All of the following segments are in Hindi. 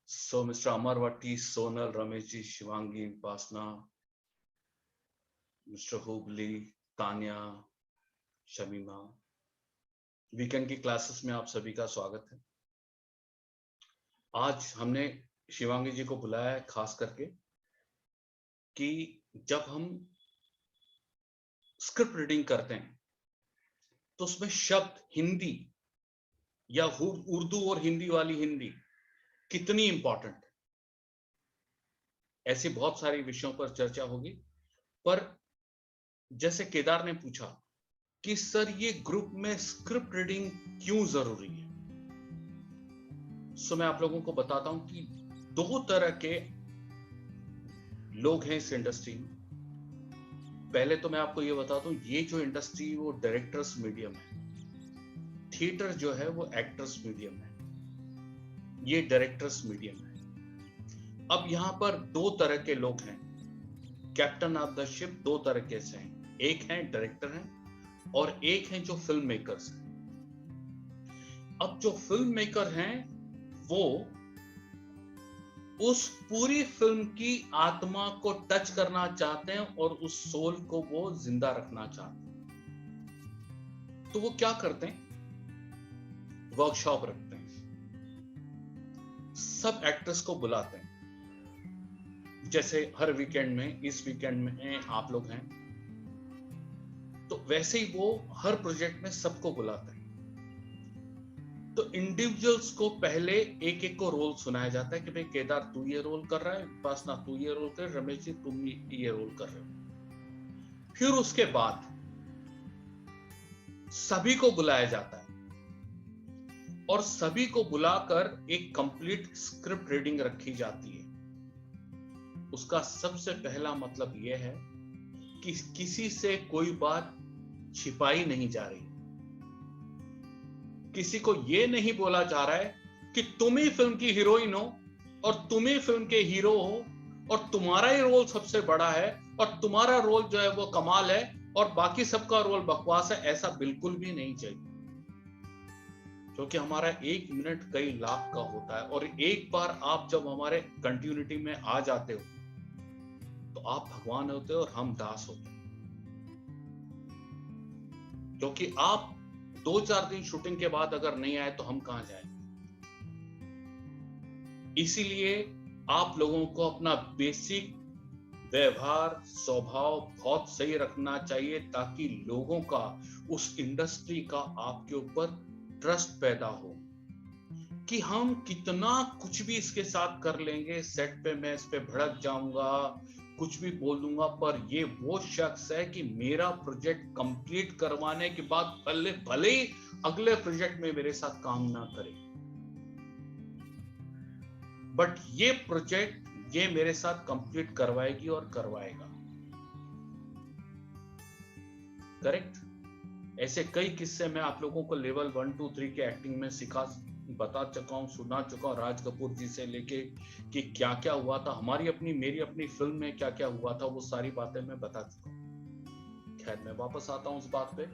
So Mr. Amarvati, Sonal, Rameshji, Shivangi, Upasna, Mr. Hubli, Tanya, Shamima, weekend की क्लासेस में आप सभी का स्वागत है। आज हमने शिवांगी जी को बुलाया है खास करके कि जब हम स्क्रिप्ट रीडिंग करते हैं तो उसमें शब्द हिंदी या उर्दू और हिंदी वाली हिंदी कितनी इंपॉर्टेंट है, ऐसे बहुत सारे विषयों पर चर्चा होगी। पर जैसे केदार ने पूछा कि सर ये ग्रुप में स्क्रिप्ट रीडिंग क्यों जरूरी है, सो मैं आप लोगों को बताता हूं कि दो तरह के लोग हैं इस इंडस्ट्री में। पहले तो मैं आपको ये बताता हूं, ये जो इंडस्ट्री वो डायरेक्टर्स मीडियम है, थिएटर जो है वो एक्टर्स मीडियम है, ये डायरेक्टर्स मीडियम है। अब यहां पर दो तरह के लोग हैं, कैप्टन ऑफ द शिप दो तरह के से हैं, एक है डायरेक्टर हैं और एक है जो फिल्म मेकर्स हैं। अब जो फिल्म मेकर हैं वो उस पूरी फिल्म की आत्मा को टच करना चाहते हैं और उस सोल को वो जिंदा रखना चाहते हैं। तो वो क्या करते हैं, वर्कशॉप रखते हैं, सब एक्टर्स को बुलाते हैं। जैसे हर वीकेंड में, इस वीकेंड में आप लोग हैं, तो वैसे ही वो हर प्रोजेक्ट में सबको बुलाते हैं। तो इंडिविजुअल्स को पहले एक एक को रोल सुनाया जाता है कि भाई केदार तू ये रोल कर रहा है, उपासना तू ये रोल कर, रमेश जी तुम ये रोल कर रहे हो। फिर उसके बाद सभी को बुलाया जाता है और सभी को बुलाकर एक कंप्लीट स्क्रिप्ट रीडिंग रखी जाती है। उसका सबसे पहला मतलब यह है कि किसी से कोई बात छिपाई नहीं जा रही, किसी को यह नहीं बोला जा रहा है कि तुम ही फिल्म की हीरोइन हो और तुम ही फिल्म के हीरो हो और तुम्हारा ही रोल सबसे बड़ा है और तुम्हारा रोल जो है वो कमाल है और बाकी सबका रोल बकवास है। ऐसा बिल्कुल भी नहीं चाहिए, क्योंकि हमारा एक मिनट कई लाख का होता है और एक बार आप जब हमारे कंटिन्यूटी में आ जाते हो तो आप भगवान होते हो और हम दास होते हैं। क्योंकि आप 2-4 दिन शूटिंग के बाद अगर नहीं आए तो हम कहां जाएंगे। इसीलिए आप लोगों को अपना बेसिक व्यवहार स्वभाव बहुत सही रखना चाहिए ताकि लोगों का, उस इंडस्ट्री का आपके ऊपर ट्रस्ट पैदा हो कि हम कितना कुछ भी इसके साथ कर लेंगे, सेट पे मैं इस पे भड़क जाऊंगा, कुछ भी बोल दूंगा, पर ये वो शख्स है कि मेरा प्रोजेक्ट कंप्लीट करवाने के बाद भले ही अगले प्रोजेक्ट में मेरे साथ काम ना करे, बट ये प्रोजेक्ट ये मेरे साथ कंप्लीट करवाएगी और करवाएगा। करेक्ट। ऐसे कई किस्से मैं आप लोगों को लेवल 1, 2, 3 के एक्टिंग में बता चुका हूं, सुना चुका हूं, राज कपूर जी से लेके कि क्या क्या हुआ था मेरी अपनी फिल्म में क्या क्या हुआ था, वो सारी बातें मैं बता चुका हूं। खैर मैं वापस आता हूं उस बात पे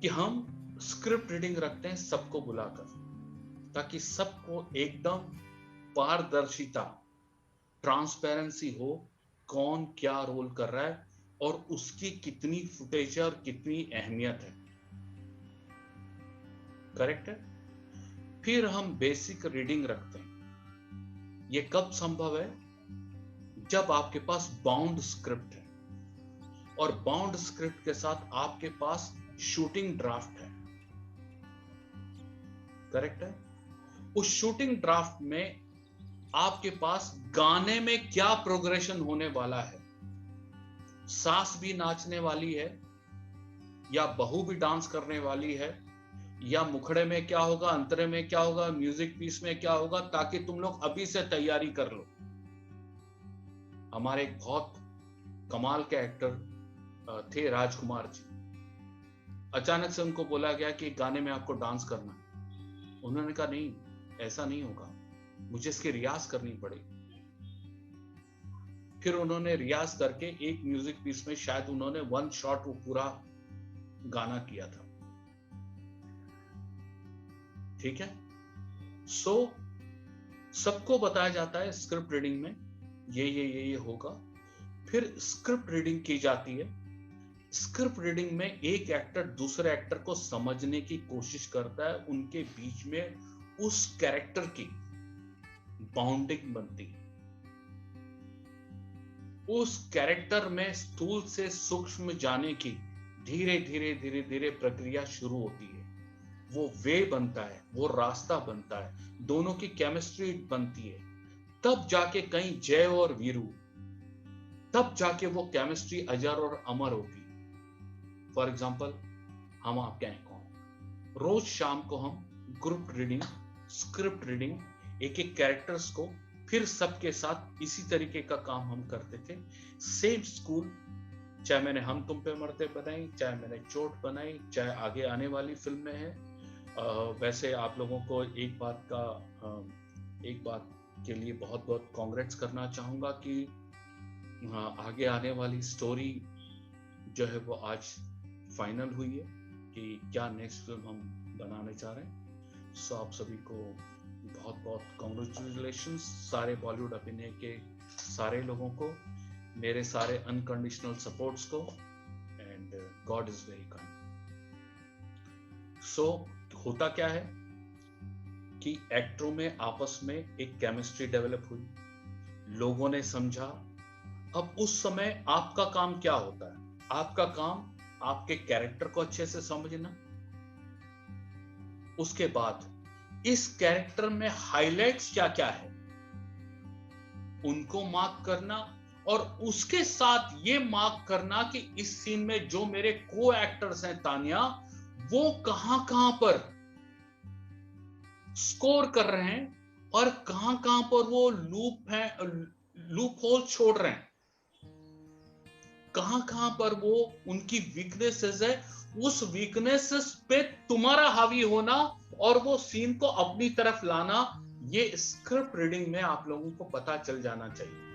कि हम स्क्रिप्ट रीडिंग रखते हैं सबको बुलाकर, ताकि सबको एकदम पारदर्शिता, ट्रांसपेरेंसी हो, कौन क्या रोल कर रहा है और उसकी कितनी फुटेज है और कितनी अहमियत है। करेक्ट है। फिर हम बेसिक रीडिंग रखते हैं। यह कब संभव है? जब आपके पास बाउंड स्क्रिप्ट है और बाउंड स्क्रिप्ट के साथ आपके पास शूटिंग ड्राफ्ट है। करेक्ट है। उस शूटिंग ड्राफ्ट में आपके पास गाने में क्या प्रोग्रेशन होने वाला है, सास भी नाचने वाली है या बहू भी डांस करने वाली है, या मुखड़े में क्या होगा, अंतरे में क्या होगा, म्यूजिक पीस में क्या होगा, ताकि तुम लोग अभी से तैयारी कर लो। हमारे एक बहुत कमाल के एक्टर थे राजकुमार जी, अचानक से उनको बोला गया कि गाने में आपको डांस करना है। उन्होंने कहा नहीं, ऐसा नहीं होगा, मुझे इसकी रियाज करनी पड़ेगी। फिर उन्होंने रियाज करके एक म्यूजिक पीस में शायद उन्होंने 1 शॉट वो पूरा गाना किया था। ठीक है। सो सबको बताया जाता है स्क्रिप्ट रीडिंग में ये होगा। फिर स्क्रिप्ट रीडिंग की जाती है। स्क्रिप्ट रीडिंग में एक एक्टर दूसरे एक्टर को समझने की कोशिश करता है, उनके बीच में उस कैरेक्टर की बाउंडिंग बनती है, उस कैरेक्टर में स्थूल से सूक्ष्म जाने की धीरे धीरे धीरे धीरे प्रक्रिया शुरू होती है। वो वे बनता है, वो रास्ता बनता है, दोनों की केमिस्ट्री बनती है, तब जाके कहीं जय और वीरू, तब जाके वो केमिस्ट्री अजर और अमर होती है। फॉर एग्जाम्पल, हम आपके हैं कौन, रोज शाम को हम ग्रुप रीडिंग, स्क्रिप्ट रीडिंग, एक एक कैरेक्टर्स को फिर सबके साथ इसी तरीके का काम हम करते थे। सेम स्कूल, चाहे मैंने हम तुम पे मरते बनाई, चाहे मैंने चोट बनाई, चाहे आगे आने वाली फिल्म में है। वैसे आप लोगों को एक बात के लिए बहुत बहुत कांग्रेट्स करना चाहूंगा कि आगे आने वाली स्टोरी जो है वो आज फाइनल हुई है कि क्या नेक्स्ट फिल्म हम बनाने चाह रहे हैं। सो आप सभी को बहुत बहुत कॉन्ग्रेचुलेशंस, सारे बॉलीवुड अभिनय के सारे लोगों को, मेरे सारे अनकंडीशनल सपोर्ट्स को, and God is very kind. So होता क्या है कि एक्टरों में आपस में एक केमिस्ट्री डेवलप हुई, लोगों ने समझा। अब उस समय आपका काम क्या होता है? आपका काम आपके कैरेक्टर को अच्छे से समझना, उसके बाद इस कैरेक्टर में हाइलाइट्स क्या क्या है उनको मार्क करना, और उसके साथ ये मार्क करना कि इस सीन में जो मेरे को एक्टर्स हैं तानिया, वो कहां कहां पर स्कोर कर रहे हैं और कहां कहां पर वो लूप होल छोड़ रहे हैं, कहां कहां पर वो उनकी वीकनेसेस है। उस वीकनेसेस पे तुम्हारा हावी होना और वो सीन को अपनी तरफ लाना, ये स्क्रिप्ट रीडिंग में आप लोगों को पता चल जाना चाहिए।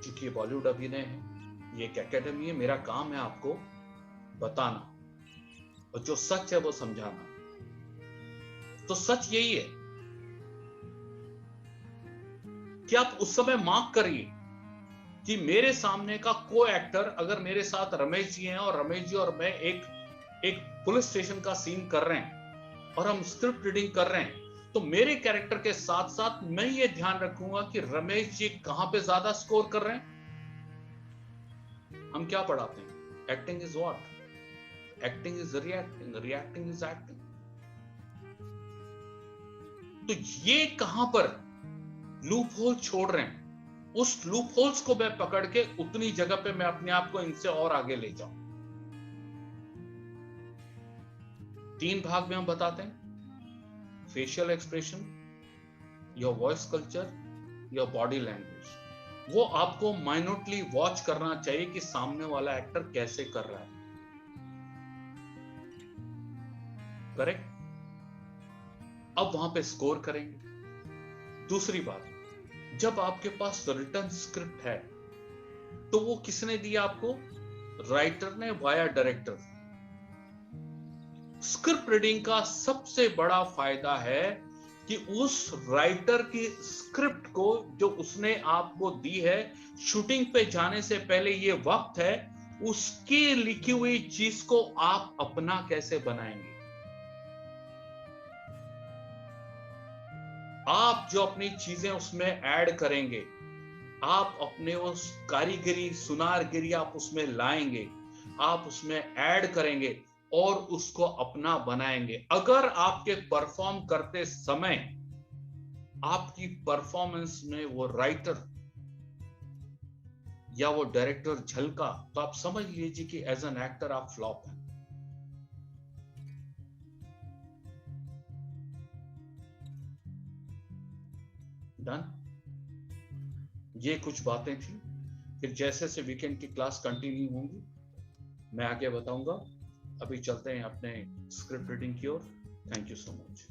क्योंकि ये बॉलीवुड अभिनय है, ये एक एकेडमी है, मेरा काम है आपको बताना और जो सच है वो समझाना। तो सच यही है कि आप उस समय मार्क करिए कि मेरे सामने का को एक्टर, अगर मेरे साथ रमेश जी हैं और रमेश जी और मैं एक पुलिस स्टेशन का सीन कर रहे हैं और हम स्क्रिप्ट रीडिंग कर रहे हैं, तो मेरे कैरेक्टर के साथ साथ मैं ये ध्यान रखूंगा कि रमेश जी कहां पे ज्यादा स्कोर कर रहे हैं। हम क्या पढ़ाते हैं? Acting is what? Acting is reacting, reacting is acting. तो ये कहां पर लूप होल छोड़ रहे हैं, उस लूप होल्स को मैं पकड़ के उतनी जगह पे मैं अपने आप को इनसे और आगे ले जाऊं। 3 भाग में हम बताते हैं, facial expression, your voice culture, your body language. वो आपको माइन्यूटली वॉच करना चाहिए कि सामने वाला एक्टर कैसे कर रहा है। करेक्ट? अब वहां पे स्कोर करेंगे। दूसरी बात, जब आपके पास रिटन स्क्रिप्ट है तो वो किसने दिया आपको? राइटर ने, वाया डायरेक्टर। स्क्रिप्ट रीडिंग का सबसे बड़ा फायदा है कि उस राइटर की स्क्रिप्ट को जो उसने आपको दी है, शूटिंग पे जाने से पहले ये वक्त है उसकी लिखी हुई चीज को आप अपना कैसे बनाएंगे। आप जो अपनी चीजें उसमें ऐड करेंगे, आप अपने उस कारीगरी, सुनारगिरी आप उसमें लाएंगे, आप उसमें ऐड करेंगे और उसको अपना बनाएंगे। अगर आपके परफॉर्म करते समय आपकी परफॉर्मेंस में वो राइटर या वो डायरेक्टर झलका, तो आप समझ लीजिए कि एज एन एक्टर आप फ्लॉप हैं। डन? ये कुछ बातें थी। फिर जैसे से वीकेंड की क्लास कंटिन्यू होंगी मैं आगे बताऊंगा। अभी चलते हैं अपने स्क्रिप्ट रीडिंग की ओर। Thank you so much.